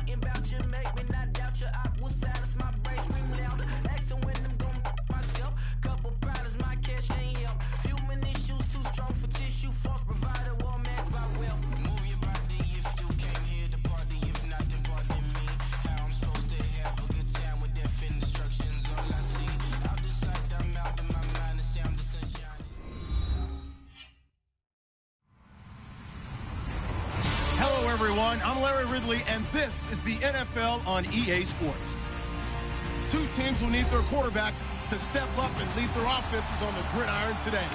Nothing about you make me not doubt you. I will silence my brain, scream louder. Asking when I'm gon' myself. Couple problems, my cash ain't help. Human issues too strong for tissue. False provider, war masked by wealth. Move your body if you came here to party. If not, then pardon me. How I'm supposed to have a good time with death and destruction's all I see. Out the side, I'm out of my mind. The sound of sunshine. Hello, everyone. I'm Larry Ridley, and this is the NFL on EA Sports. Two teams will need their quarterbacks to step up and lead their offenses on the gridiron today.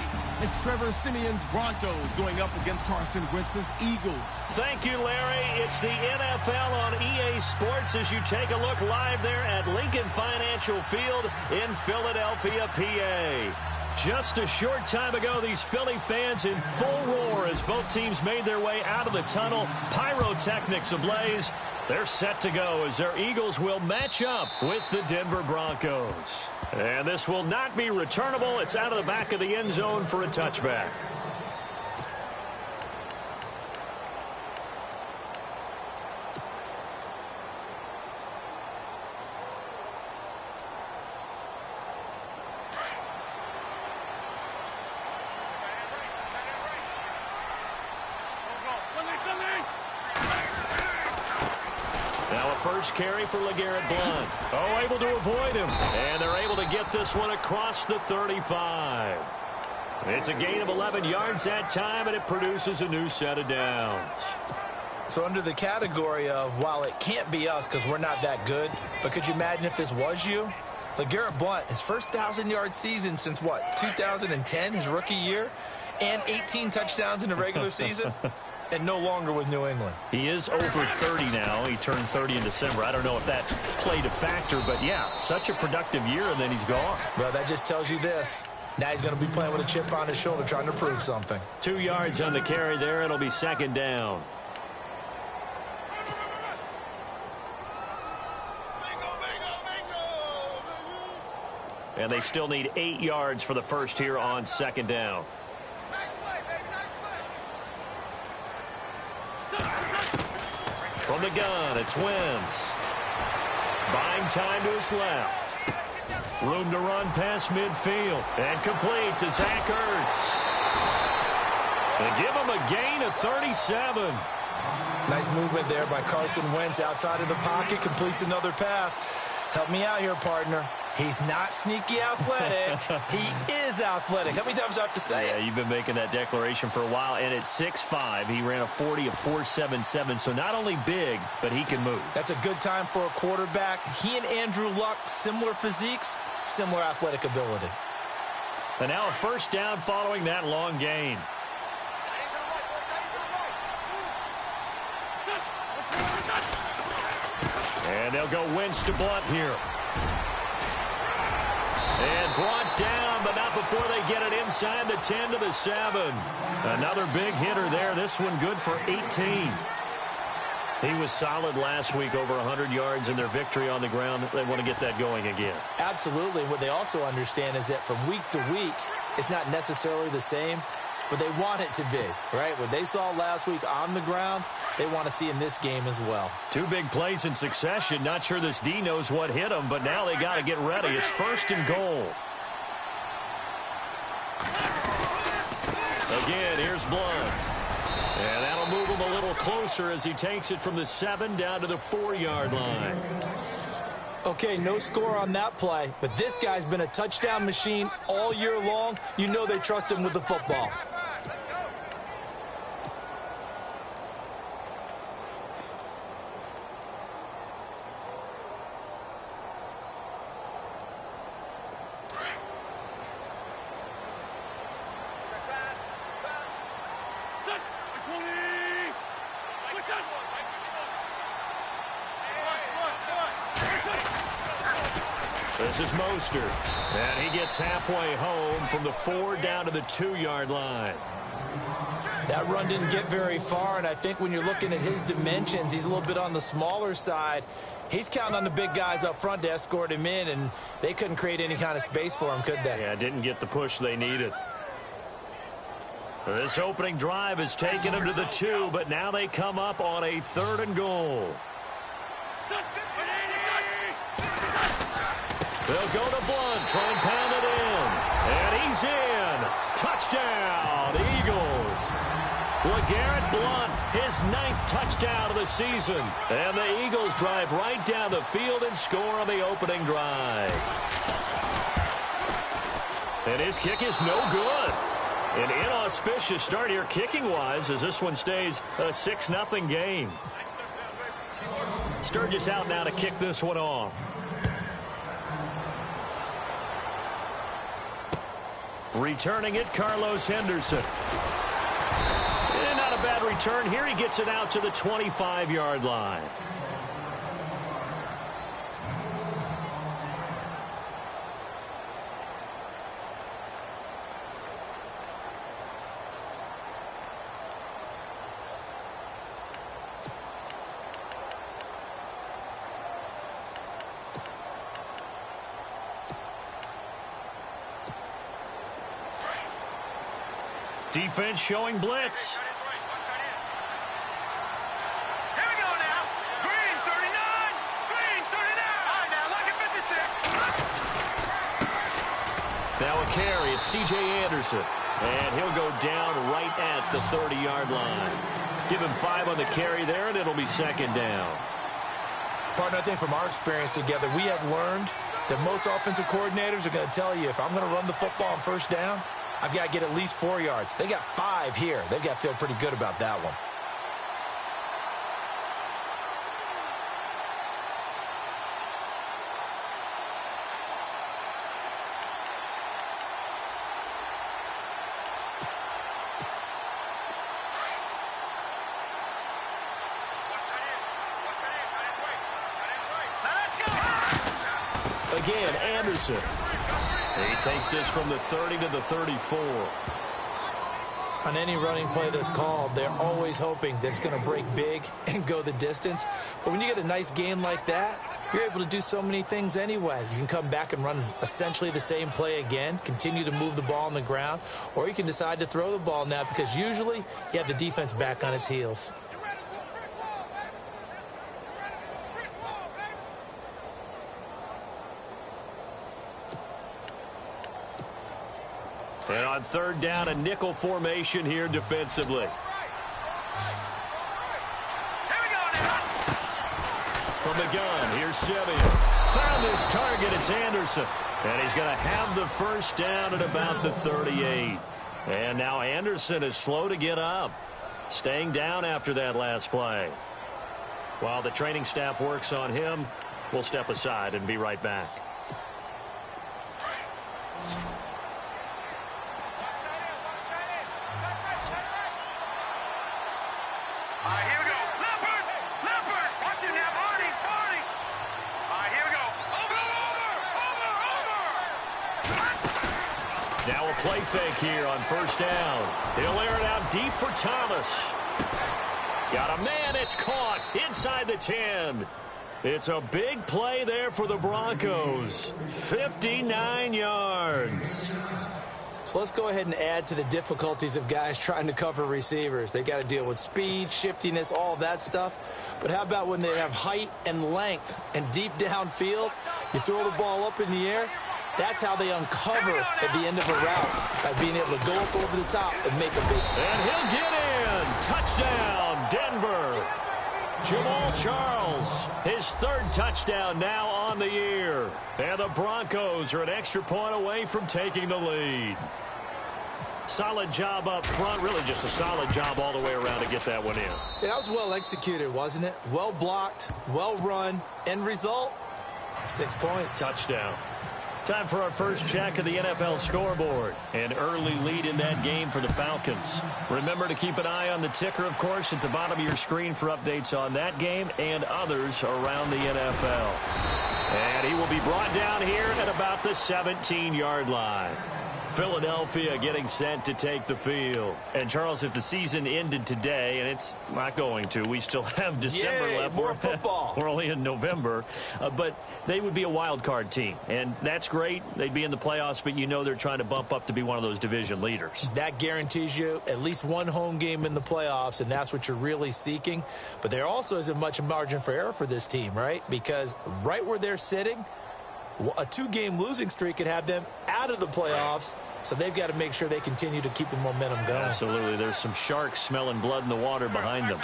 It's Trevor Siemian's Broncos going up against Carson Wentz's Eagles. Thank you, Larry. It's the NFL on EA Sports as you take a look live there at Lincoln Financial Field in Philadelphia, PA. Just a short time ago, these Philly fans in full roar as both teams made their way out of the tunnel. Pyrotechnics ablaze. They're set to go as their Eagles will match up with the Denver Broncos. And this will not be returnable. It's out of the back of the end zone for a touchback. First carry for LeGarrette Blount. Oh, able to avoid him. And they're able to get this one across the 35. It's a gain of 11 yards that time, and it produces a new set of downs. So under the category of, while it can't be us because we're not that good, but could you imagine if this was you? LeGarrette Blount, his first 1,000-yard season since, what, 2010, his rookie year? And 18 touchdowns in the regular season? And no longer with New England. He is over 30 now. He turned 30 in December. I don't know if that played a factor, but yeah, such a productive year, and then he's gone. Well, that just tells you this. Now he's going to be playing with a chip on his shoulder trying to prove something. 2 yards on the carry there. It'll be second down. And they still need 8 yards for the first here on second down. From the gun, it's Wentz. Buying time to his left. Room to run past midfield. And complete to Zach Ertz. They give him a gain of 37. Nice movement there by Carson Wentz outside of the pocket. Completes another pass. Help me out here, partner. He's not sneaky athletic. He is athletic. How many times do I have to say it? Yeah, you've been making that declaration for a while. And at 6'5", he ran a 40 of 4.77. So not only big, but he can move. That's a good time for a quarterback. He and Andrew Luck, similar physiques, similar athletic ability. And now a first down following that long gain. And they'll go Wentz to Blount here. And brought down, but not before they get it inside the 10 to the 7. Another big hitter there. This one good for 18. He was solid last week, over 100 yards in their victory on the ground. They want to get that going again. Absolutely. What they also understand is that from week to week, it's not necessarily the same, but they want it to be, right? What they saw last week on the ground, they want to see in this game as well. 2 big plays in succession. Not sure this D knows what hit them, but now they got to get ready. It's first and goal. Again, here's Blount. And that'll move him a little closer as he takes it from the 7 down to the 4-yard line. Okay, no score on that play, but this guy's been a touchdown machine all year long. You know they trust him with the football. This is Mostert, and he gets halfway home from the 4 down to the 2-yard line. That run didn't get very far, and I think when you're looking at his dimensions, he's a little bit on the smaller side. He's counting on the big guys up front to escort him in, and they couldn't create any kind of space for him, could they? Yeah, didn't get the push they needed. This opening drive has taken them to the 2, but now they come up on a 3rd and goal. They'll go to Blunt, try and pound it in. And he's in. Touchdown, Eagles. LeGarrette Blunt, his 9th touchdown of the season. And the Eagles drive right down the field and score on the opening drive. And his kick is no good. An inauspicious start here kicking-wise as this one stays a 6-0 game. Sturgis out now to kick this one off. Returning it, Carlos Henderson. And not a bad return here. He gets it out to the 25-yard line. Defense showing blitz. Here we go now. Green 39. Green 39. All right, now look at 56. Now a carry. It's C.J. Anderson. And he'll go down right at the 30-yard line. Give him 5 on the carry there, and it'll be 2nd down. Partner, I think from our experience together, we have learned that most offensive coordinators are going to tell you, if I'm going to run the football on 1st down, I've got to get at least 4 yards. They got 5 here. They've got to feel pretty good about that one. Again, Anderson. He takes this from the 30 to the 34. On any running play that's called, they're always hoping that it's going to break big and go the distance. But when you get a nice game like that, you're able to do so many things anyway. You can come back and run essentially the same play again, continue to move the ball on the ground, or you can decide to throw the ball now because usually you have the defense back on its heels. And on 3rd down, a nickel formation here defensively. From the gun, here's Simeon. Found his target, it's Anderson. And he's going to have the 1st down at about the 38. And now Anderson is slow to get up. Staying down after that last play. While the training staff works on him, we'll step aside and be right back. Now a play fake here on 1st down. He'll air it out deep for Thomas. Got a man, it's caught inside the 10. It's a big play there for the Broncos. 59 yards. So let's go ahead and add to the difficulties of guys trying to cover receivers. They got to deal with speed, shiftiness, all that stuff. But how about when they have height and length and deep downfield? You throw the ball up in the air. That's how they uncover at the end of a route, by being able to go up over the top and make a big. And he'll get in. Touchdown, Denver. Jamal Charles, his 3rd touchdown now on the year. And the Broncos are an extra point away from taking the lead. Solid job up front, really just a solid job all the way around to get that one in. Yeah, that was well executed, wasn't it? Well blocked, well run. End result, 6 points. Touchdown. Time for our first check of the NFL scoreboard. An early lead in that game for the Falcons. Remember to keep an eye on the ticker, of course, at the bottom of your screen for updates on that game and others around the NFL. And he will be brought down here at about the 17-yard line. Philadelphia getting set to take the field. And, Charles, if the season ended today, and it's not going to, we still have December left. More football. We're only in November. But they would be a wild card team. And that's great. They'd be in the playoffs, but you know they're trying to bump up to be one of those division leaders. That guarantees you at least one home game in the playoffs, and that's what you're really seeking. But there also isn't much margin for error for this team, right? Because right where they're sitting, a 2-game losing streak could have them out of the playoffs, so they've got to make sure they continue to keep the momentum going. Absolutely. There's some sharks smelling blood in the water behind them.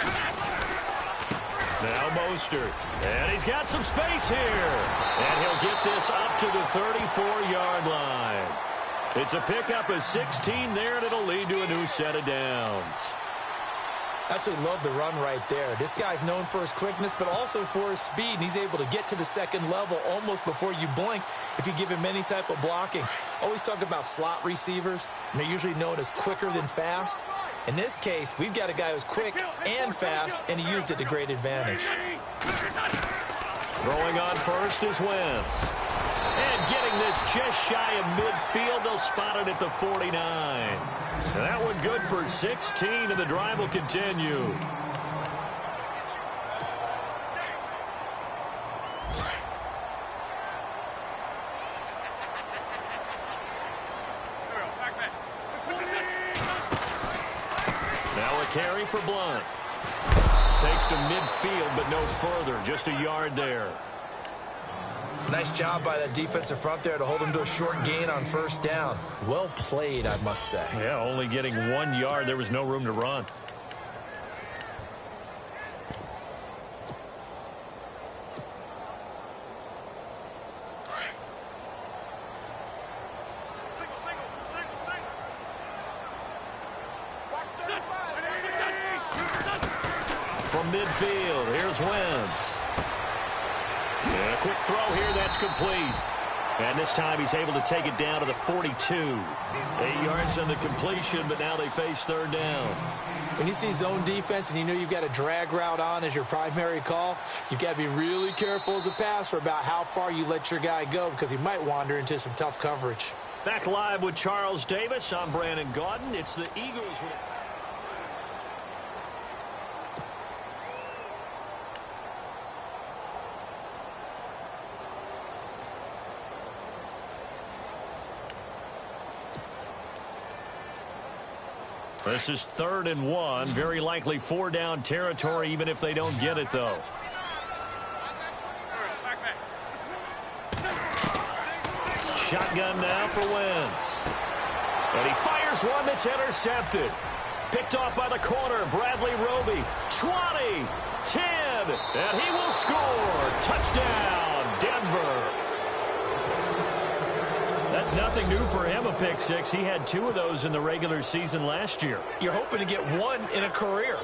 Now Mostert, and he's got some space here, and he'll get this up to the 34-yard line. It's a pickup of 16 there, and it'll lead to a new set of downs. Absolutely love the run right there. This guy's known for his quickness, but also for his speed, and he's able to get to the second level almost before you blink if you give him any type of blocking. Always talk about slot receivers, and they're usually known as quicker than fast. In this case, we've got a guy who's quick and fast, and he used it to great advantage. Throwing on first is Wentz. And getting this just shy of midfield, they'll spot it at the 49. And that one good for 16, and the drive will continue. Now a carry for Blunt. Takes to midfield, but no further. Just a yard there. Nice job by that defensive front there to hold him to a short gain on first down. Well played, I must say. Yeah, only getting 1 yard. There was no room to run. From midfield, here's Wentz. And a quick throw here, that's complete. And this time he's able to take it down to the 42. 8 yards on the completion, but now they face third down. When you see zone defense and you know you've got a drag route on as your primary call, you've got to be really careful as a passer about how far you let your guy go because he might wander into some tough coverage. Back live with Charles Davis. I'm Brandon Gaudin. It's the Eagles. This is 3rd and 1. Very likely 4-down territory, even if they don't get it, though. Shotgun now for Wentz. And he fires one that's intercepted. Picked off by the corner, Bradley Roby. 20, 10, and he will score. Touchdown, Denver. That's nothing new for him, a pick six. He had 2 of those in the regular season last year. You're hoping to get 1 in a career,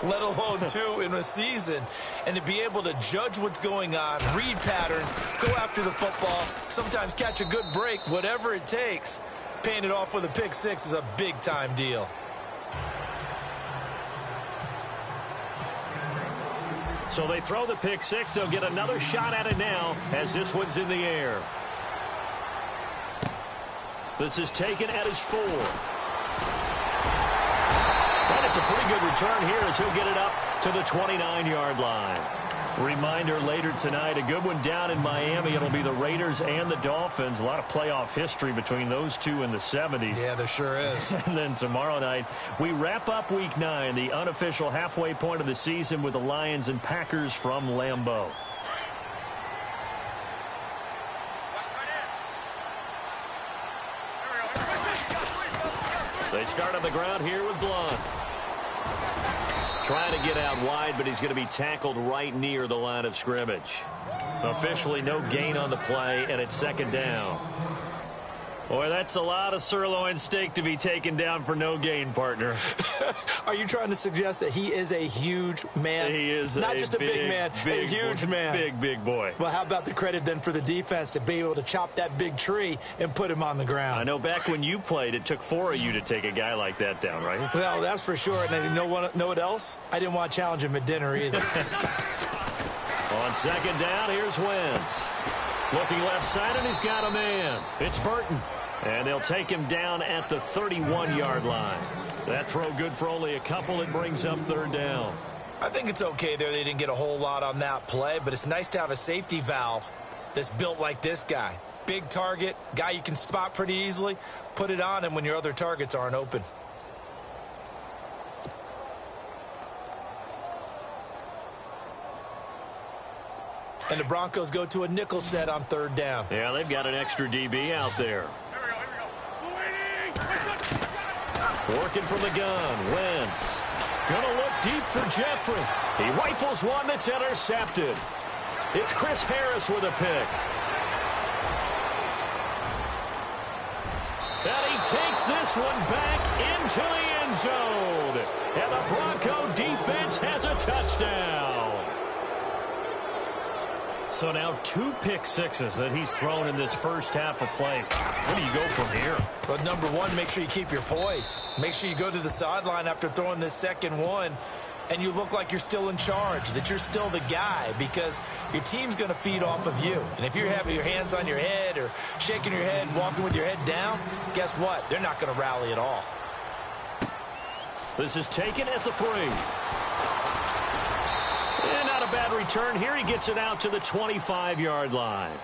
let alone 2 in a season. And to be able to judge what's going on, read patterns, go after the football, sometimes catch a good break, whatever it takes, paying it off with a pick six is a big-time deal. So they throw the pick six. They'll get another shot at it now as this one's in the air. This is taken at his 4. And it's a pretty good return here as he'll get it up to the 29-yard line. Reminder later tonight, a good one down in Miami. It'll be the Raiders and the Dolphins. A lot of playoff history between those two in the 70s. Yeah, there sure is. And then tomorrow night, we wrap up Week 9, the unofficial halfway point of the season with the Lions and Packers from Lambeau. They start on the ground here with Blunt. Trying to get out wide, but he's going to be tackled right near the line of scrimmage. Officially no gain on the play, and it's 2nd down. Boy, that's a lot of sirloin steak to be taken down for no gain, partner. Are you trying to suggest that he is a huge man? He is not just a big man, a huge man. Big boy. Well, how about the credit then for the defense to be able to chop that big tree and put him on the ground? I know back when you played, it took 4 of you to take a guy like that down, right? Well, that's for sure. And you know what else? I didn't want to challenge him at dinner either. On 2nd down, here's Wentz. Looking left side, and he's got a man. It's Burton. And they'll take him down at the 31-yard line. That throw good for only a couple. It brings up third down. I think it's okay there. They didn't get a whole lot on that play, but it's nice to have a safety valve that's built like this guy. Big target, guy you can spot pretty easily. Put it on him when your other targets aren't open. And the Broncos go to a nickel set on third down. Yeah, they've got an extra DB out there. Working from the gun, Wentz. Gonna look deep for Jeffrey. He rifles one that's intercepted. It's Chris Harris with a pick. And he takes this one back into the end zone. And the Bronco defense has a touchdown. So now 2 pick sixes that he's thrown in this first half of play. Where do you go from here? But number one, make sure you keep your poise. Make sure you go to the sideline after throwing this second one, and you look like you're still in charge, that you're still the guy, because your team's going to feed off of you. And if you're having your hands on your head or shaking your head and walking with your head down, guess what? They're not going to rally at all. This is taken at the 3. And not a bad return here. He gets it out to the 25-yard line.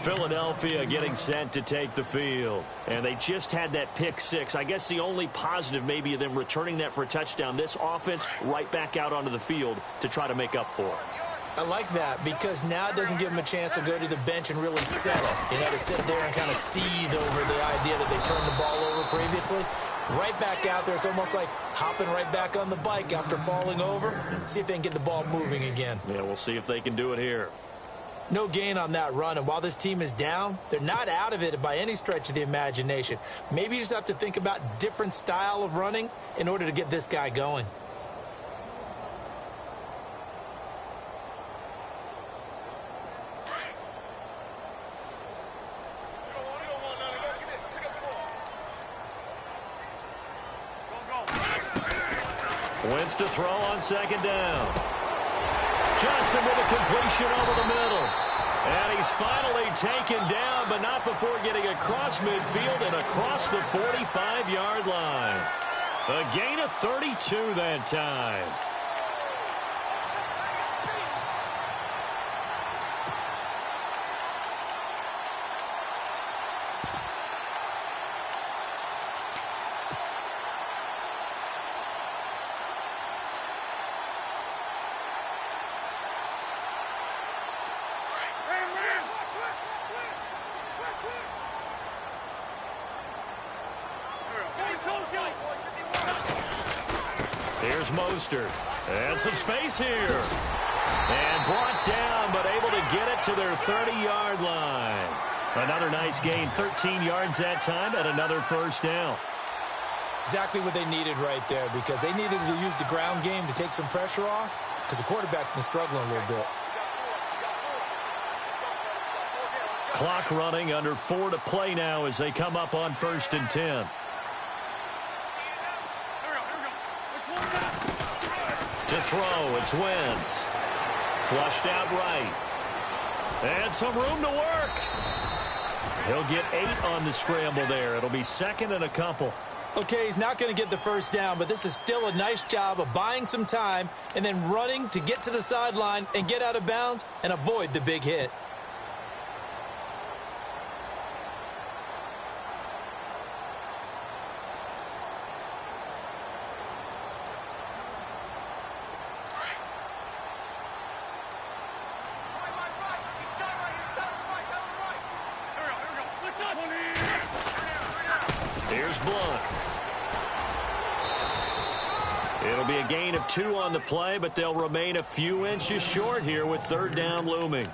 Philadelphia getting set to take the field. And they just had that pick 6. I guess the only positive maybe of them returning that for a touchdown. This offense right back out onto the field to try to make up for it. I like that because now it doesn't give them a chance to go to the bench and really settle. You know, to sit there and kind of seethe over the idea that they turned the ball over previously. Right back out there. It's almost like hopping right back on the bike after falling over. See if they can get the ball moving again. Yeah, we'll see if they can do it here. No gain on that run, and while this team is down, they're not out of it by any stretch of the imagination. Maybe you just have to think about different style of running in order to get this guy going. Wentz to throw on second down. Johnson with a completion over the middle. And he's finally taken down, but not before getting across midfield and across the 45-yard line. A gain of 32 that time. Here's Mostert. And some space here. And brought down, but able to get it to their 30-yard line. Another nice gain, 13 yards that time, and another first down. Exactly what they needed right there, because they needed to use the ground game to take some pressure off, because the quarterback's been struggling a little bit. Clock running, under 4 to play now as they come up on 1st and 10. To throw, it's Wentz. Flushed out right. And some room to work. He'll get 8 on the scramble there. It'll be 2nd and a couple. Okay, he's not going to get the first down, but this is still a nice job of buying some time and then running to get to the sideline and get out of bounds and avoid the big hit. Here's Blunt. It'll be a gain of 2 on the play, but they'll remain a few inches short here with 3rd down looming.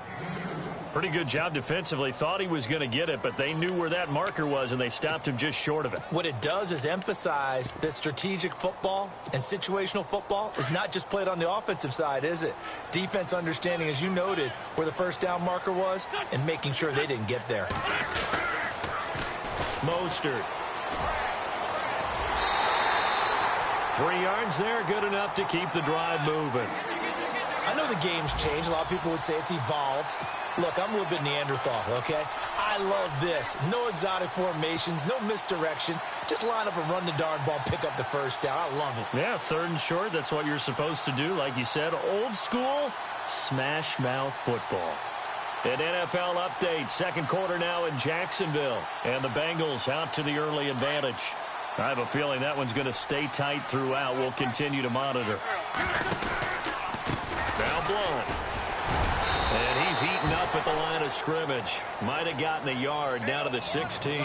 Pretty good job defensively. Thought he was going to get it, but they knew where that marker was, and they stopped him just short of it. What it does is emphasize that strategic football and situational football is not just played on the offensive side, is it? Defense understanding, as you noted, where the first down marker was and making sure they didn't get there. Mostert. 3 yards there, good enough to keep the drive moving. I know the game's changed. A lot of people would say it's evolved. Look, I'm a little bit Neanderthal, okay? I love this. No exotic formations, no misdirection. Just line up and run the darn ball, pick up the first down. I love it. Yeah, 3rd and short, that's what you're supposed to do. Like you said, old school, smash mouth football. An NFL update, 2nd quarter now in Jacksonville. And the Bengals out to the early advantage. I have a feeling that one's going to stay tight throughout. We'll continue to monitor. Now Blunt. And he's heating up at the line of scrimmage. Might have gotten a yard down to the 16.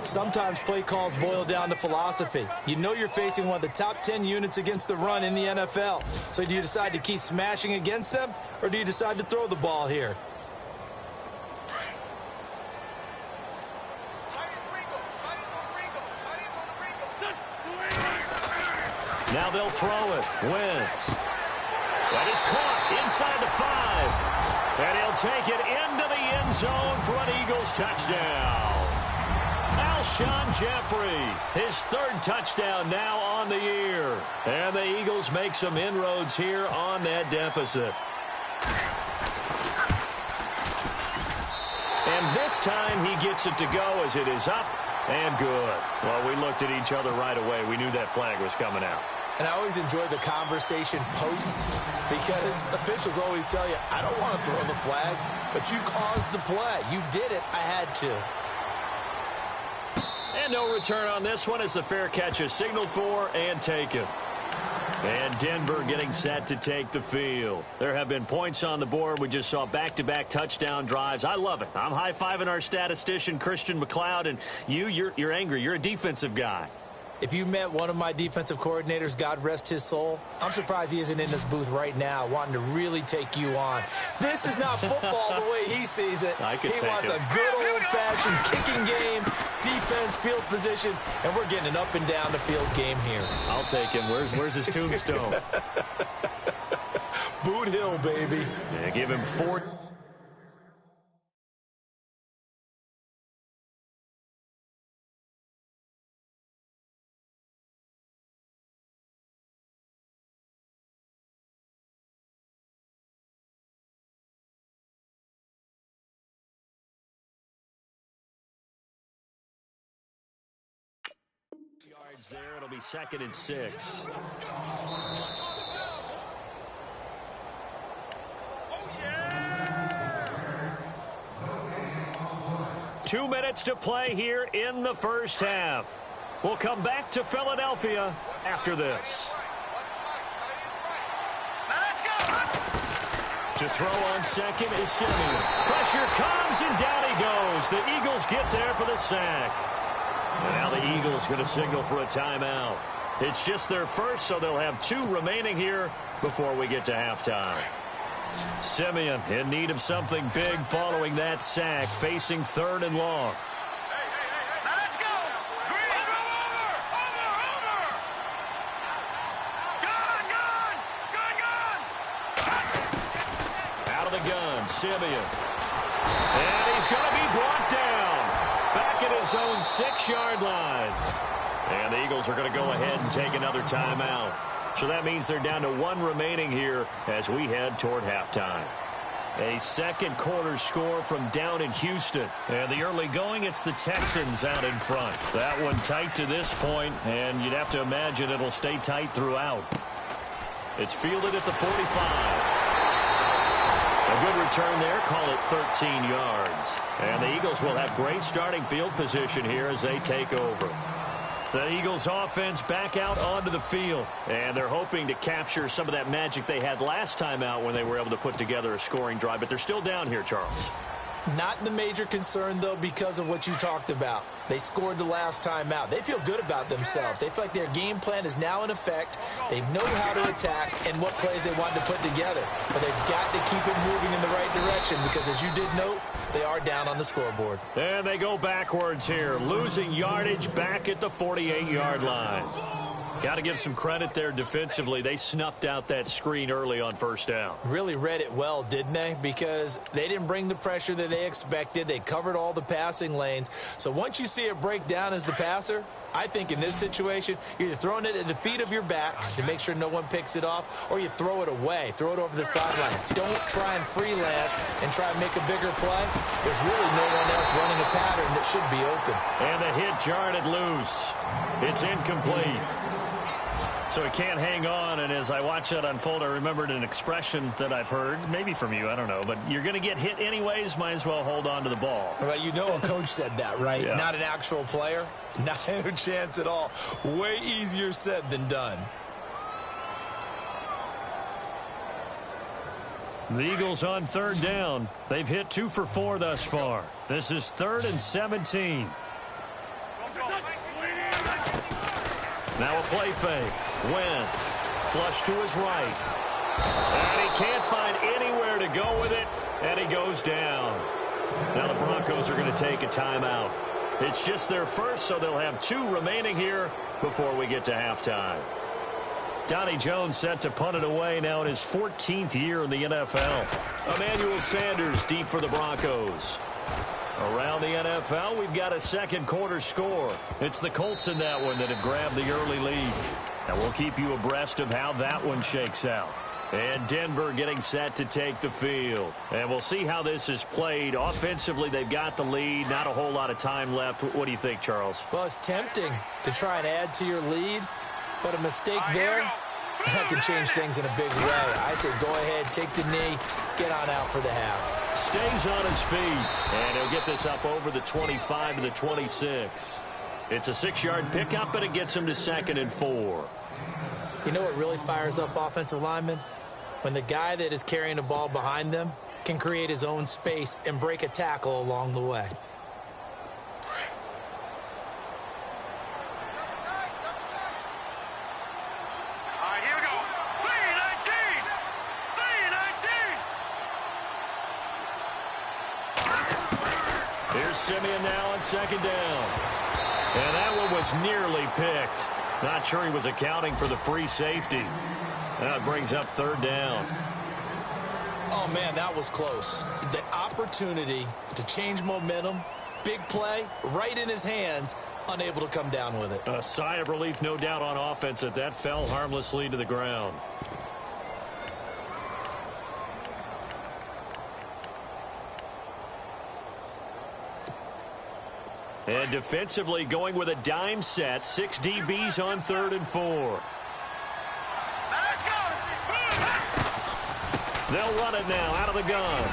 Sometimes play calls boil down to philosophy. You know you're facing one of the top 10 units against the run in the NFL. So do you decide to keep smashing against them, or do you decide to throw the ball here? Now they'll throw it. Wentz. That is caught inside the 5. And he'll take it into the end zone for an Eagles touchdown. Alshon Jeffrey, his 3rd touchdown now on the year. And the Eagles make some inroads here on that deficit. And this time he gets it to go as it is up and good. Well, we looked at each other right away. We knew that flag was coming out. And I always enjoy the conversation post, because officials always tell you, I don't want to throw the flag, but you caused the play. You did it. I had to. And no return on this one as the fair catch is signaled for and taken. And Denver getting set to take the field. There have been points on the board. We just saw back-to-back touchdown drives. I love it. I'm high-fiving our statistician, Christian McLeod, and you're angry. You're a defensive guy. If you met one of my defensive coordinators, God rest his soul, I'm surprised he isn't in this booth right now wanting to really take you on. This is not football the way he sees it. He wants a good old-fashioned kicking game, defense, field position, and we're getting an up-and-down-the-field game here. I'll take him. Where's his tombstone? Boot Hill, baby. Yeah, give him 4. There, it'll be 2nd and 6. Oh, yeah! 2 minutes to play here in the first half. We'll come back to Philadelphia after this. To throw on 2nd is Simeon. Pressure comes and down he goes. The Eagles get there for the sack. And now the Eagles going to signal for a timeout. It's just their first, so they'll have 2 remaining here before we get to halftime. Simeon in need of something big following that sack, facing 3rd and long. Now let's go. Gun. Out of the gun, Simeon. And he's going to be brought down. Back at his own 6-yard line. And the Eagles are going to go ahead and take another timeout. So that means they're down to 1 remaining here as we head toward halftime. A 2nd quarter score from down in Houston. And the early going, it's the Texans out in front. That one tight to this point, and you'd have to imagine it'll stay tight throughout. It's fielded at the 45. A good return there, call it 13 yards. And the Eagles will have great starting field position here as they take over. The Eagles offense back out onto the field. And they're hoping to capture some of that magic they had last time out when they were able to put together a scoring drive. But they're still down here, Charles. Not the major concern, though, because of what you talked about. They scored the last time out. They feel good about themselves. They feel like their game plan is now in effect. They know how to attack and what plays they want to put together. But they've got to keep it moving in the right direction because, as you did note, they are down on the scoreboard. And they go backwards here, losing yardage back at the 48-yard line. Got to give some credit there defensively. They snuffed out that screen early on first down. Really read it well, didn't they? Because they didn't bring the pressure that they expected. They covered all the passing lanes. So once you see it break down as the passer, I think in this situation, you're either throwing it at the feet of your back to make sure no one picks it off, or you throw it away, throw it over the sideline. Don't try and freelance and try and make a bigger play. There's really no one else running a pattern that should be open. And the hit jarred it loose. It's incomplete. So he can't hang on, and as I watch that unfold, I remembered an expression that I've heard, maybe from you, I don't know, but you're going to get hit anyways, might as well hold on to the ball. Well, you know a coach said that, right? Yeah. Not an actual player. Not a chance at all. Way easier said than done. The Eagles on third down. They've hit 2 for 4 thus far. This is 3rd and 17. Now a play fake. Wentz, flush to his right. And he can't find anywhere to go with it, and he goes down. Now the Broncos are going to take a timeout. It's just their first, so they'll have 2 remaining here before we get to halftime. Donnie Jones set to punt it away now in his 14th year in the NFL. Emmanuel Sanders deep for the Broncos. Around the NFL, we've got a second quarter score. It's the Colts in that one that have grabbed the early lead. And we'll keep you abreast of how that one shakes out. And Denver getting set to take the field. And we'll see how this is played. Offensively, they've got the lead. Not a whole lot of time left. What do you think, Charles? Well, it's tempting to try and add to your lead, but a mistake there, that can change things in a big way. I say go ahead, take the knee, get on out for the half. Stays on his feet, and he'll get this up over the 25 to the 26. It's a 6-yard pickup, and it gets him to 2nd and 4. You know what really fires up offensive linemen? When the guy that is carrying the ball behind them can create his own space and break a tackle along the way. Here's Simeon now on 2nd down. And that one was nearly picked. Not sure he was accounting for the free safety. That brings up 3rd down. Oh, man, that was close. The opportunity to change momentum, big play, right in his hands, unable to come down with it. A sigh of relief, no doubt, on offense that that fell harmlessly to the ground. And defensively going with a dime set. 6 DBs on 3rd and 4. They'll run it now out of the gun.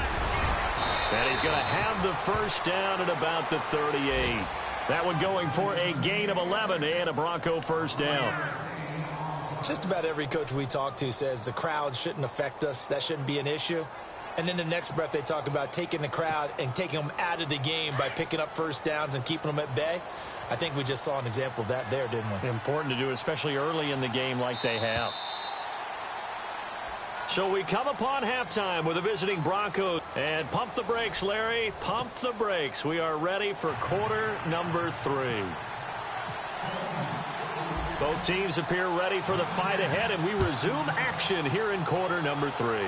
And he's going to have the first down at about the 38. That one going for a gain of 11 and a Bronco first down. Just about every coach we talk to says the crowd shouldn't affect us. That shouldn't be an issue. And in the next breath, they talk about taking the crowd and taking them out of the game by picking up first downs and keeping them at bay. I think we just saw an example of that there, didn't we? Important to do, especially early in the game like they have. So we come upon halftime with the visiting Broncos. And pump the brakes, Larry. Pump the brakes. We are ready for quarter number 3. Both teams appear ready for the fight ahead, and we resume action here in quarter number 3.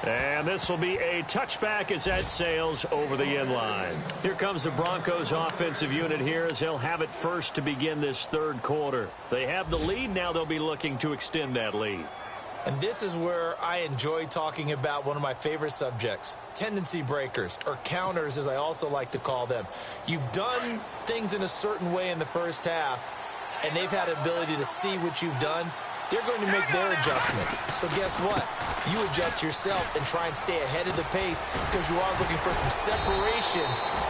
And this will be a touchback as that sails over the end line. Here comes the Broncos offensive unit here as they'll have it first to begin this 3rd quarter. They have the lead. Now they'll be looking to extend that lead. And this is where I enjoy talking about one of my favorite subjects, tendency breakers, or counters as I also like to call them. You've done things in a certain way in the first half, and they've had the ability to see what you've done. They're going to make their adjustments. So guess what? You adjust yourself and try and stay ahead of the pace because you are looking for some separation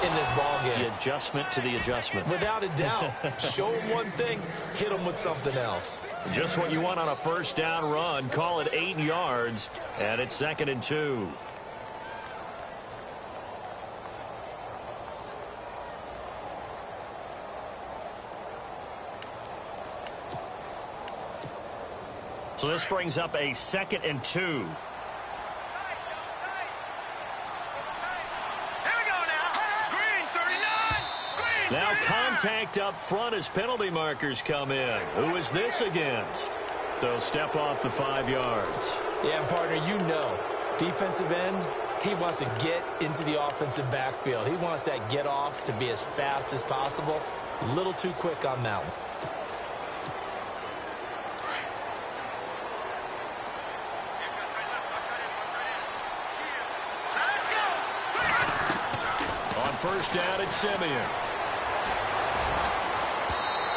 in this ball game. The adjustment to the adjustment. Without a doubt. Show them one thing, hit them with something else. Just what you want on a first down run. Call it 8 yards, and it's 2nd and 2. So this brings up a 2nd and 2. Here we go now. Green 39. Green Now contact up front as penalty markers come in. Who is this against? They'll step off the 5 yards. Yeah, and partner, you know, defensive end, he wants to get into the offensive backfield. He wants that get off to be as fast as possible. A little too quick on that one. On first down, it's Simeon.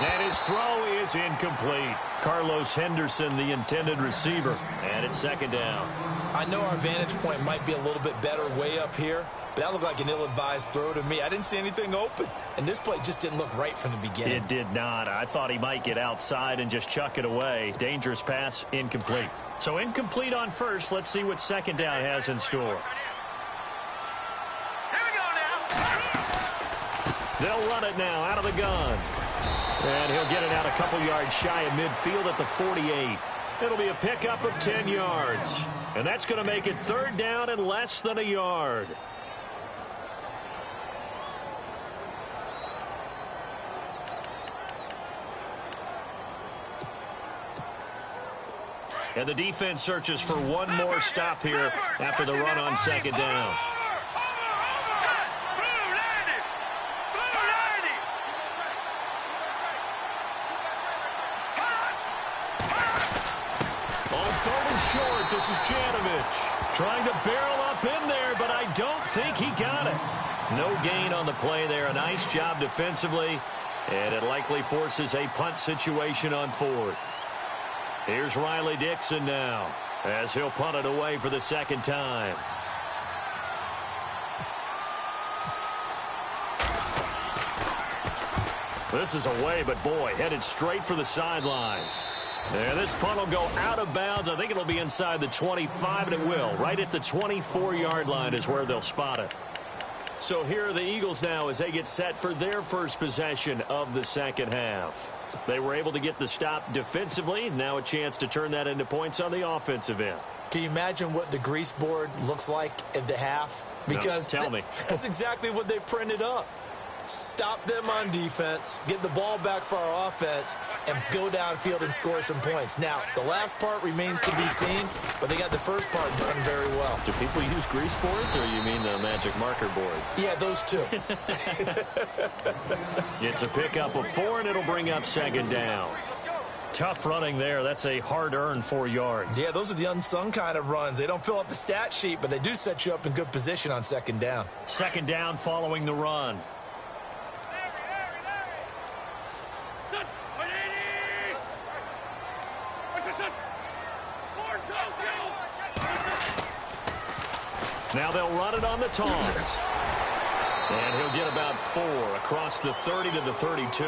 And his throw is incomplete. Carlos Henderson, the intended receiver. And it's second down. I know our vantage point might be a little bit better way up here, but that looked like an ill-advised throw to me. I didn't see anything open, and this play just didn't look right from the beginning. It did not. I thought he might get outside and just chuck it away. Dangerous pass, incomplete. So incomplete on first. Let's see what second down has in store. They'll run it now out of the gun. And he'll get it out a couple yards shy of midfield at the 48. It'll be a pickup of 10 yards. And that's going to make it third down and less than a yard. And the defense searches for one more stop here after the run on second down. Short, this is Janovich trying to barrel up in there, but I don't think he got it. No gain on the play there. A nice job defensively, and it likely forces a punt situation on fourth. Here's Riley Dixon now as he'll punt it away for the second time. This is away, but boy, headed straight for the sidelines. And this punt will go out of bounds. I think it'll be inside the 25, and it will. Right at the 24-yard line is where they'll spot it. So here are the Eagles now as they get set for their first possession of the second half. They were able to get the stop defensively. Now a chance to turn that into points on the offensive end. Can you imagine what the grease board looks like at the half? Because no, tell me. That's exactly what they printed up. Stop them on defense, get the ball back for our offense, and go downfield and score some points. Now, the last part remains to be seen, but they got the first part done very well. Do people use grease boards, or you mean the magic marker boards? Yeah, those two. It's a pickup of 4, and it'll bring up second down. Tough running there. That's a hard-earned 4 yards. Yeah, those are the unsung kind of runs. They don't fill up the stat sheet, but they do set you up in good position on second down. Second down following the run. Now they'll run it on the toss. And he'll get about 4 across the 30 to the 32.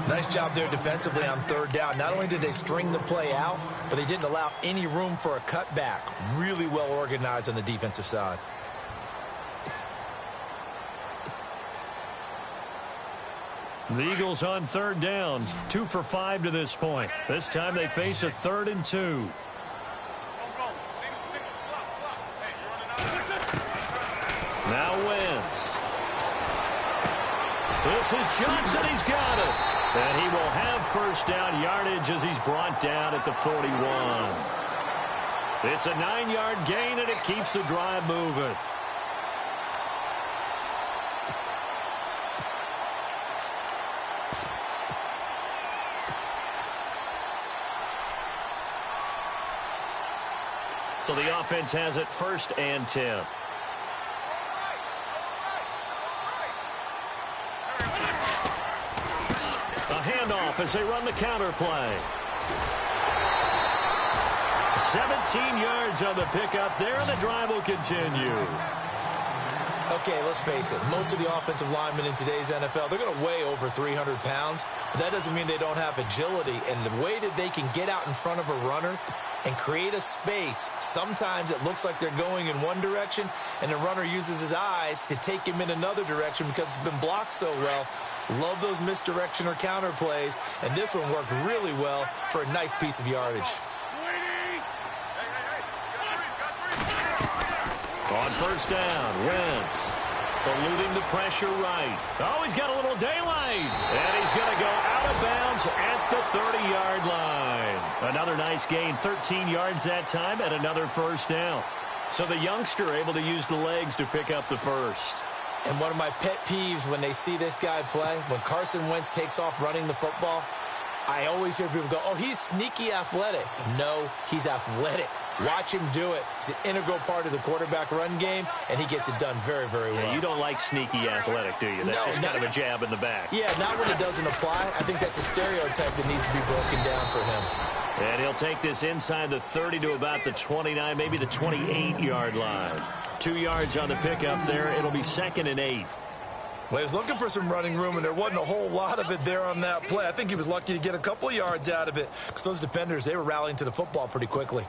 Nice job there defensively on third down. Not only did they string the play out, but they didn't allow any room for a cutback. Really well organized on the defensive side. The Eagles on third down, 2 for 5 to this point. This time they face a 3rd and 2. Now Wentz. This is Johnson. He's got it. And he will have first down yardage as he's brought down at the 41. It's a 9-yard gain, and it keeps the drive moving. So the offense has it 1st and 10. A handoff as they run the counter play. 17 yards on the pickup there, and the drive will continue. Okay, let's face it. Most of the offensive linemen in today's NFL, they're going to weigh over 300 pounds, but that doesn't mean they don't have agility. And the way that they can get out in front of a runner and create a space, sometimes it looks like they're going in one direction, and the runner uses his eyes to take him in another direction because it's been blocked so well. Love those misdirection or counter plays, and this one worked really well for a nice piece of yardage. On first down, Wentz. eluding the pressure right. Oh, he's got a little daylight. And he's going to go out of bounds at the 30-yard line. Another nice gain, 13 yards that time, and another first down. So the youngster able to use the legs to pick up the first. And one of my pet peeves when they see this guy play, when Carson Wentz takes off running the football, I always hear people go, oh, he's sneaky athletic. No, he's athletic. Watch him do it. It's an integral part of the quarterback run game, and he gets it done very, very well. Yeah, you don't like sneaky athletic, do you? That's just kind of a jab in the back. Yeah, not when it doesn't apply. I think that's a stereotype that needs to be broken down for him. And he'll take this inside the 30 to about the 29, maybe the 28-yard line. 2 yards on the pickup there. It'll be 2nd and 8. Well, he was looking for some running room, and there wasn't a whole lot of it there on that play. I think he was lucky to get a couple of yards out of it because those defenders, they were rallying to the football pretty quickly.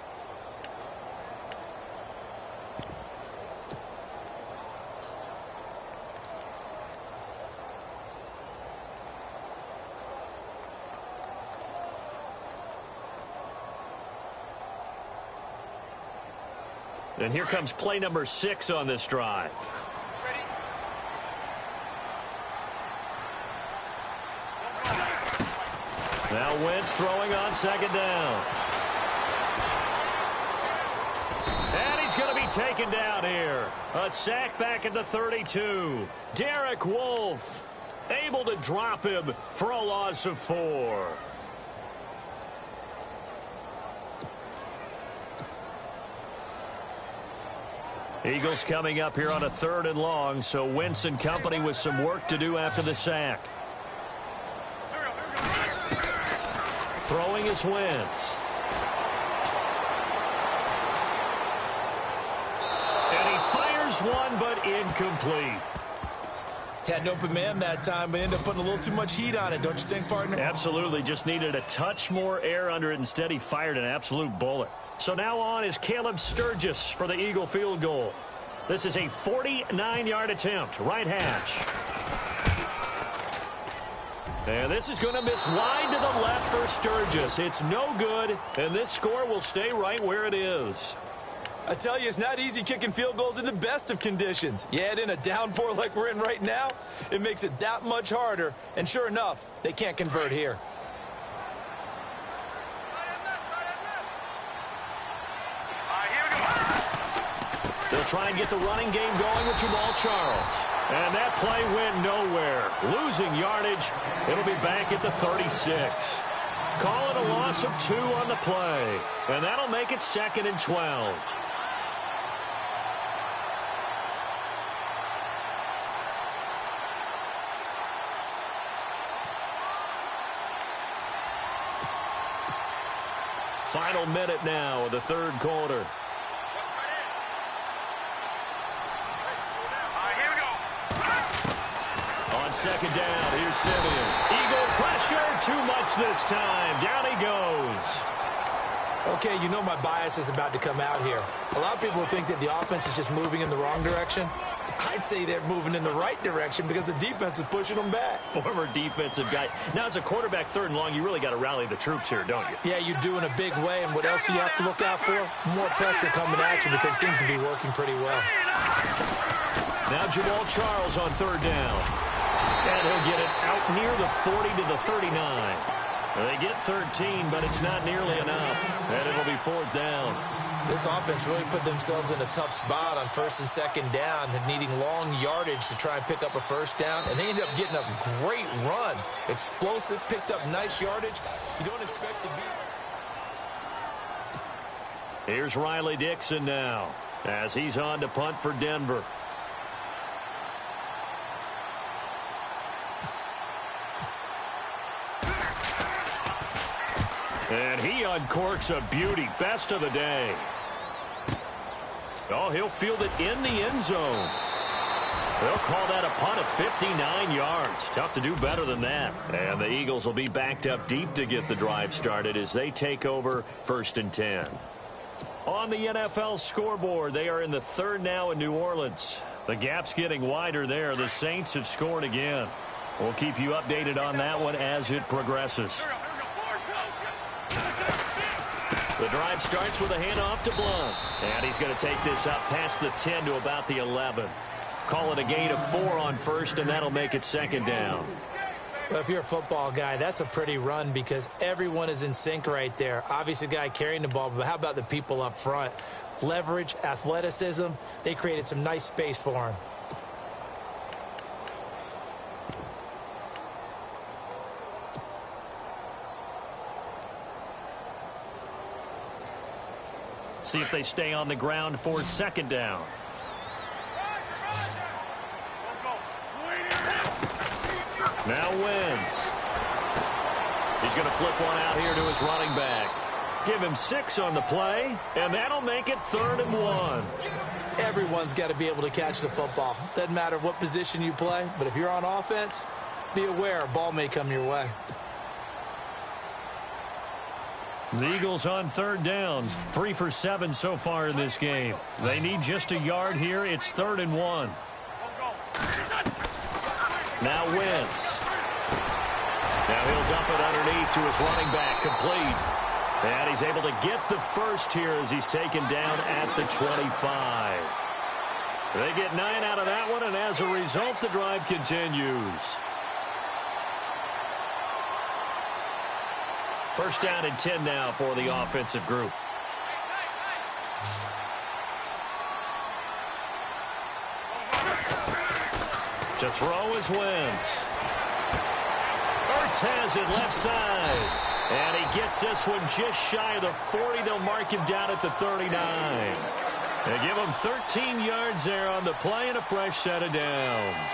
And here comes play number 6 on this drive. Now Wentz throwing on 2nd down. And he's going to be taken down here. A sack back at the 32. Derek Wolfe able to drop him for a loss of 4. Eagles coming up here on a 3rd and long, so Wentz and company with some work to do after the sack. Throwing is Wentz. And he fires one, but incomplete. Had an open man that time, but ended up putting a little too much heat on it, don't you think, partner? Absolutely. Just needed a touch more air under it. Instead, he fired an absolute bullet. So now on is Caleb Sturgis for the Eagle field goal. This is a 49-yard attempt, right hash. And this is going to miss wide to the left for Sturgis. It's no good, and this score will stay right where it is. I tell you, it's not easy kicking field goals in the best of conditions. Yeah, in a downpour like we're in right now, it makes it that much harder. And sure enough, they can't convert here. They'll try and get the running game going with Jamal Charles. And that play went nowhere. Losing yardage. It'll be back at the 36. Call it a loss of 2 on the play. And that'll make it 2nd and 12. Final minute now of the 3rd quarter. On 2nd down, here's Simeon. Eagle pressure, too much this time. Down he goes. Okay, you know my bias is about to come out here. A lot of people think that the offense is just moving in the wrong direction. I'd say they're moving in the right direction because the defense is pushing them back. Former defensive guy. Now, as a quarterback 3rd and long, you really got to rally the troops here, don't you? Yeah, you do in a big way. And what else do you have to look out for? More pressure coming at you because it seems to be working pretty well. Now Jamal Charles on 3rd down. And he'll get it out near the 40 to the 39. They get 13, but it's not nearly enough. And it'll be 4th down. This offense really put themselves in a tough spot on 1st and 2nd down, needing long yardage to try and pick up a 1st down. And they ended up getting a great run. Explosive, picked up nice yardage. You don't expect to be. Here's Riley Dixon now as he's on to punt for Denver. And he uncorks a beauty. Best of the day. Oh, he'll field it in the end zone. They'll call that a punt of 59 yards. Tough to do better than that. And the Eagles will be backed up deep to get the drive started as they take over 1st and 10. On the NFL scoreboard, they are in the 3rd now in New Orleans. The gap's getting wider there. The Saints have scored again. We'll keep you updated on that one as it progresses. The drive starts with a handoff to Blount. And he's going to take this up past the 10 to about the 11. Call it a gain of 4 on first, and that'll make it second down. Well, if you're a football guy, that's a pretty run because everyone is in sync right there. Obviously, the guy carrying the ball, but how about the people up front? Leverage, athleticism, they created some nice space for him. See if they stay on the ground for second down. Now Wentz. He's going to flip one out here to his running back. Give him 6 on the play, and that'll make it 3rd and 1. Everyone's got to be able to catch the football. Doesn't matter what position you play, but if you're on offense, be aware a ball may come your way. The Eagles on 3rd down. 3 for 7 so far in this game. They need just a yard here. It's 3rd and 1. Now Wentz. Now he'll dump it underneath to his running back, complete. And he's able to get the first here as he's taken down at the 25. They get 9 out of that one, and as a result, the drive continues. First down and 10 now for the offensive group. To throw is Wentz. Ertz has it left side. And he gets this one just shy of the 40. They'll mark him down at the 39. They give him 13 yards there on the play and a fresh set of downs.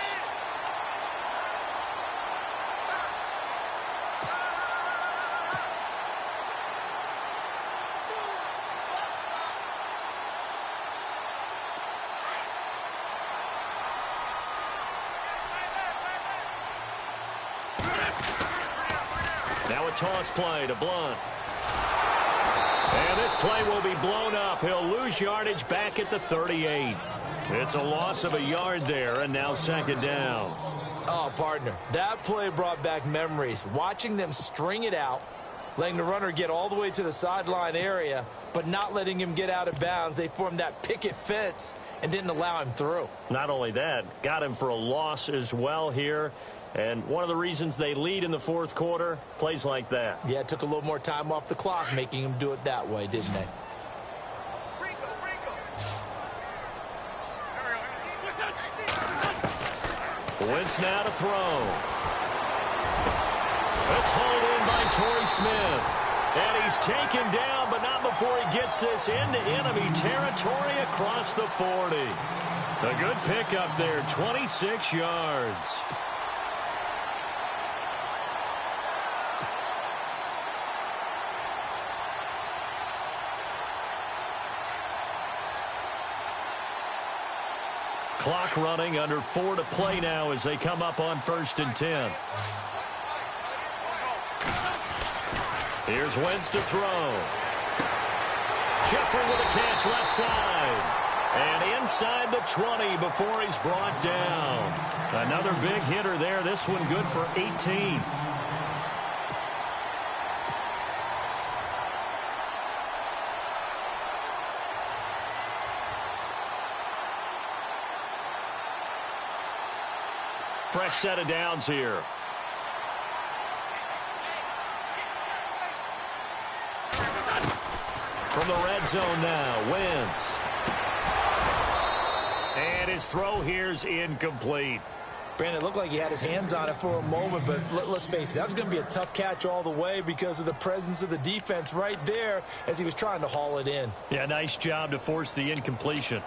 Now a toss play to Blunt. And this play will be blown up. He'll lose yardage back at the 38. It's a loss of a yard there, and now second down. Oh, partner, that play brought back memories. Watching them string it out, letting the runner get all the way to the sideline area, but not letting him get out of bounds. They formed that picket fence and didn't allow him through. Not only that, got him for a loss as well here. And one of the reasons they lead in the fourth quarter, plays like that. Yeah, it took a little more time off the clock, making him do it that way, didn't they? Wentz now to throw. It's hauled in by Torrey Smith. And he's taken down, but not before he gets this into enemy territory across the 40. A good pickup there, 26 yards. Clock running, under 4 to play now as they come up on 1st and 10. Here's Wentz to throw. Jeffrey with a catch left side. And inside the 20 before he's brought down. Another big hitter there. This one good for 18. Fresh set of downs here. From the red zone now, Wentz. And his throw here's incomplete. Brandon, it looked like he had his hands on it for a moment, but let's face it, that was going to be a tough catch all the way because of the presence of the defense right there as he was trying to haul it in. Yeah, nice job to force the incompletion.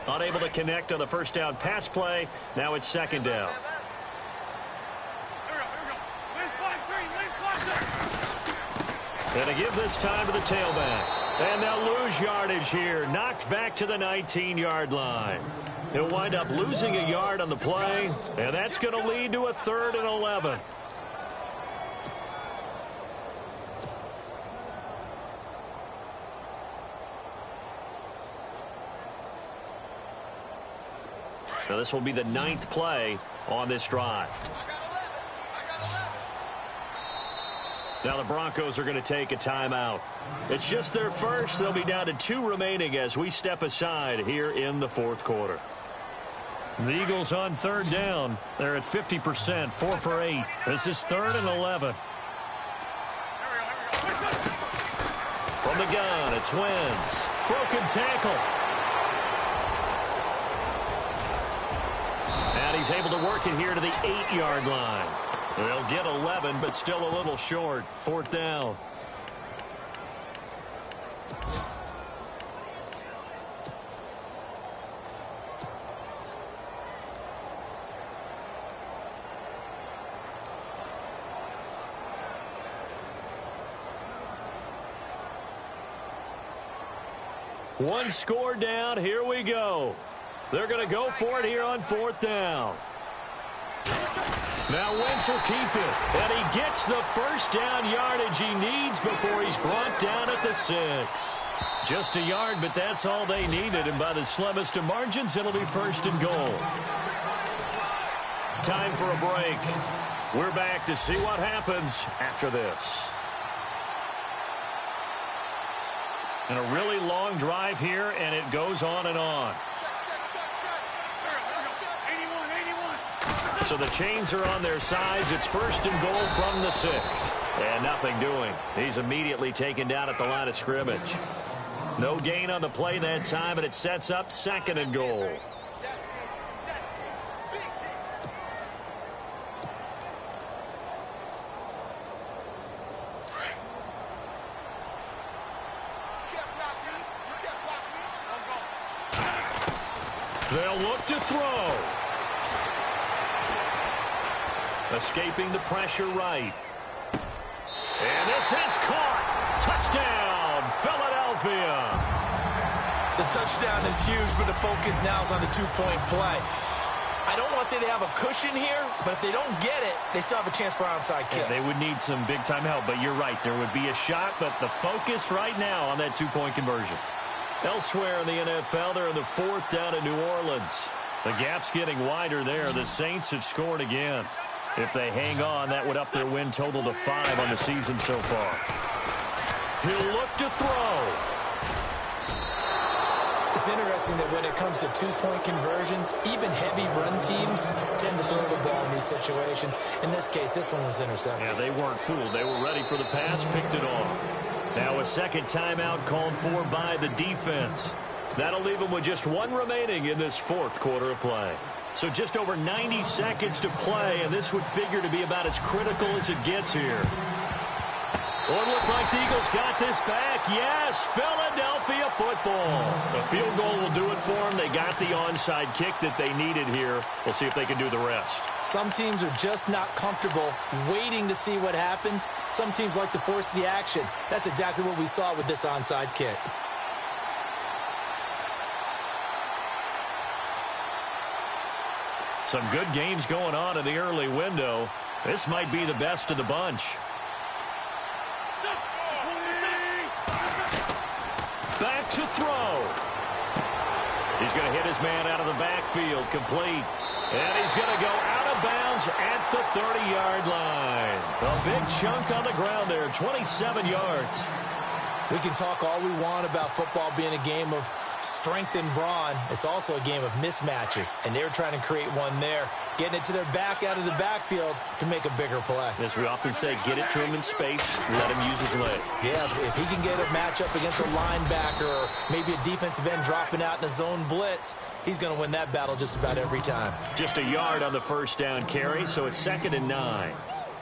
Unable to connect on the first down pass play. Now it's second down. And to give this time to the tailback. And they'll lose yardage here. Knocked back to the 19-yard line. He'll wind up losing a yard on the play. And that's going to lead to a 3rd and 11. So this will be the 9th play on this drive. Now the Broncos are going to take a timeout. It's just their first. They'll be down to 2 remaining as we step aside here in the fourth quarter. The Eagles on third down. They're at 50%, 4 for 8. This is 3rd and 11. From the gun, it's Wentz. Broken tackle. And he's able to work it here to the 8-yard line. They'll get 11, but still a little short. 4th down. One score down. Here we go. They're going to go for it here on 4th down. Now Wentz will keep it, and he gets the first down yardage he needs before he's brought down at the 6. Just a yard, but that's all they needed, and by the slimmest of margins, it'll be 1st and goal. Time for a break. We're back to see what happens after this. And a really long drive here, and it goes on and on. So the chains are on their sides. It's 1st and goal from the 6. And nothing doing. He's immediately taken down at the line of scrimmage. No gain on the play that time, and it sets up 2nd and goal. They'll look to throw. Escaping the pressure right. And this is caught. Touchdown, Philadelphia. The touchdown is huge, but the focus now is on the 2-point play. I don't want to say they have a cushion here, but if they don't get it, they still have a chance for onside kick. Yeah, they would need some big-time help, but you're right. There would be a shot, but the focus right now on that 2-point conversion. Elsewhere in the NFL, they're in the 4th down in New Orleans. The gap's getting wider there. The Saints have scored again. If they hang on, that would up their win total to 5 on the season so far. He'll look to throw. It's interesting that when it comes to 2-point conversions, even heavy run teams tend to throw the ball in these situations. In this case, this one was intercepted. Yeah, they weren't fooled. They were ready for the pass, picked it off. Now a second timeout called for by the defense. That'll leave them with just 1 remaining in this 4th quarter of play. So just over 90 seconds to play, and this would figure to be about as critical as it gets here. Well, it looked like the Eagles got this back. Yes, Philadelphia football. A field goal will do it for them. They got the onside kick that they needed here. We'll see if they can do the rest. Some teams are just not comfortable waiting to see what happens. Some teams like to force the action. That's exactly what we saw with this onside kick. Some good games going on in the early window. This might be the best of the bunch. Back to throw. He's going to hit his man out of the backfield, complete. And he's going to go out of bounds at the 30-yard line. A big chunk on the ground there, 27 yards. We can talk all we want about football being a game of strength and brawn. It's also a game of mismatches, and they're trying to create one there, getting it to their back out of the backfield to make a bigger play. As we often say, get it to him in space, let him use his leg. Yeah, if he can get a matchup against a linebacker or maybe a defensive end dropping out in a zone blitz, he's going to win that battle just about every time. Just a yard on the first down carry, so it's 2nd and 9.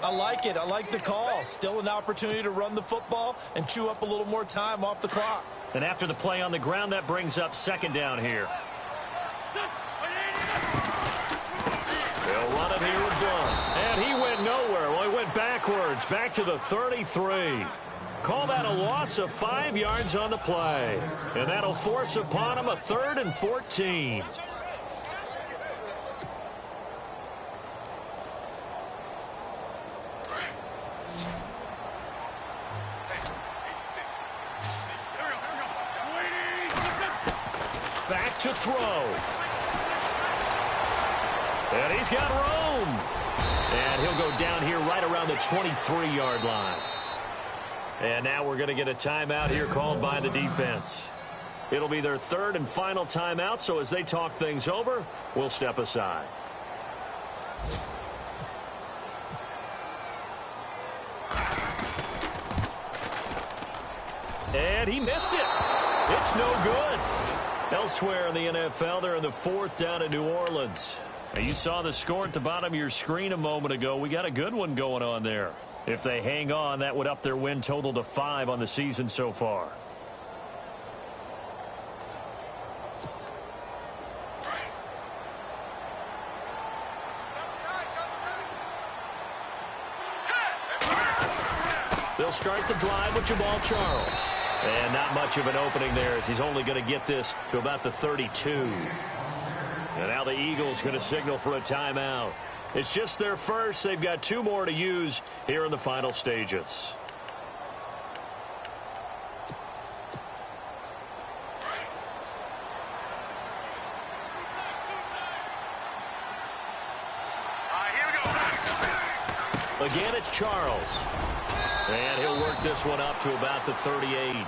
I like it. I like the call. Still an opportunity to run the football and chew up a little more time off the clock. And after the play on the ground, that brings up 2nd down here. They'll run it here with Blunt. And he went nowhere. Well, he went backwards, back to the 33. Call that a loss of 5 yards on the play. And that'll force upon him a 3rd and 14. Back to throw. And he's got room. And he'll go down here right around the 23-yard line. And now we're going to get a timeout here called by the defense. It'll be their third and final timeout, so as they talk things over, we'll step aside. And he missed it. It's no good. Elsewhere in the NFL, they're in the fourth down in New Orleans. Now, you saw the score at the bottom of your screen a moment ago. We got a good one going on there. If they hang on, that would up their win total to 5 on the season so far. They'll start the drive with Jamal Charles. And not much of an opening there, as he's only going to get this to about the 32. And now the Eagles going to signal for a timeout. It's just their first. They've got 2 more to use here in the final stages. Again, it's Charles. And he'll work this one up to about the 38.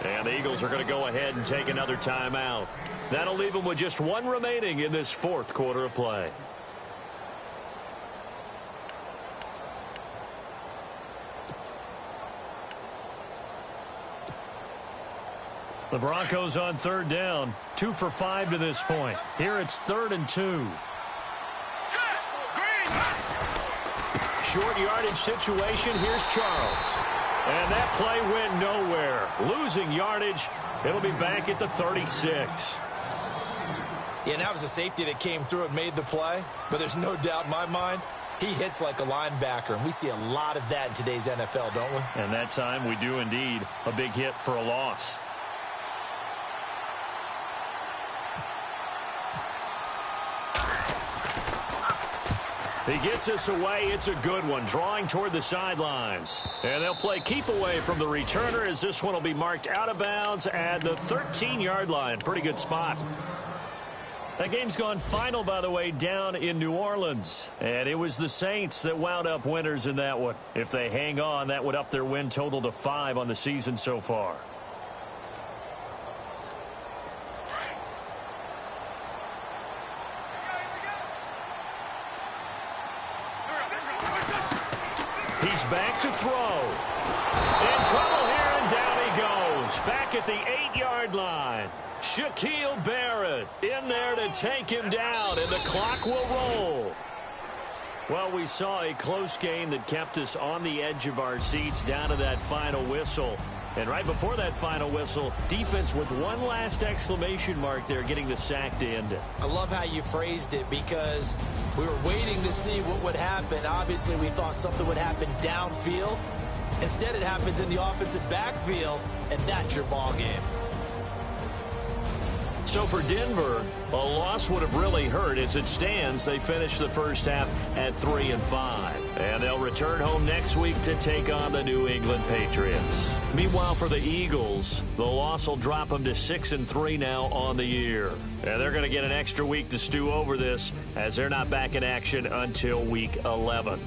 And the Eagles are going to go ahead and take another timeout. That'll leave them with just 1 remaining in this fourth quarter of play. The Broncos on third down. 2 for 5 to this point. Here it's 3rd and 2. Short yardage situation. Here's Charles. And that play went nowhere. Losing yardage. It'll be back at the 36. Yeah, and that was a safety that came through and made the play. But there's no doubt in my mind, he hits like a linebacker. And we see a lot of that in today's NFL, don't we? And that time we do indeed. A big hit for a loss. He gets us away. It's a good one, drawing toward the sidelines. And they'll play keep away from the returner, as this one will be marked out of bounds at the 13-yard line. Pretty good spot. That game's gone final, by the way, down in New Orleans. And it was the Saints that wound up winners in that one. If they hang on, that would up their win total to 5 on the season so far. He's back to throw. In trouble here, and down he goes. Back at the 8-yard line. Shaquille Barrett in there to take him down, and the clock will roll. Well, we saw a close game that kept us on the edge of our seats down to that final whistle. And right before that final whistle, defense with one last exclamation mark there, getting the sack to end it. I love how you phrased it, because we were waiting to see what would happen. Obviously, we thought something would happen downfield. Instead, it happens in the offensive backfield, and that's your ball game. So for Denver, a loss would have really hurt. As it stands, they finished the first half at 3-5. And they'll return home next week to take on the New England Patriots. Meanwhile, for the Eagles, the loss will drop them to 6-3 now on the year. And they're going to get an extra week to stew over this, as they're not back in action until week 11.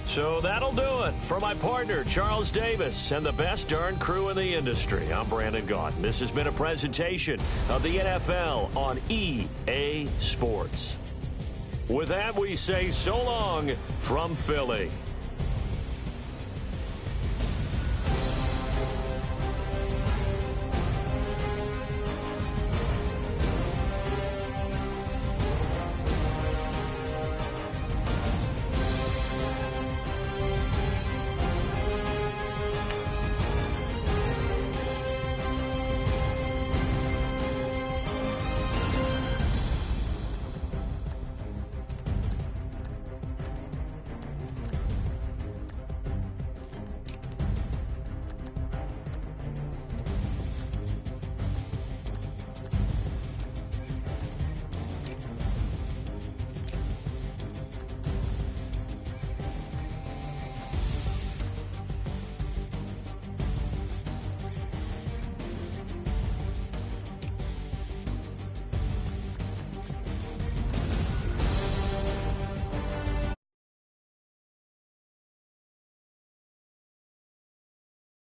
So that'll do it. For my partner, Charles Davis, and the best darn crew in the industry, I'm Brandon Gaudin. This has been a presentation of the NFL on EA Sports. With that, we say so long from Philly.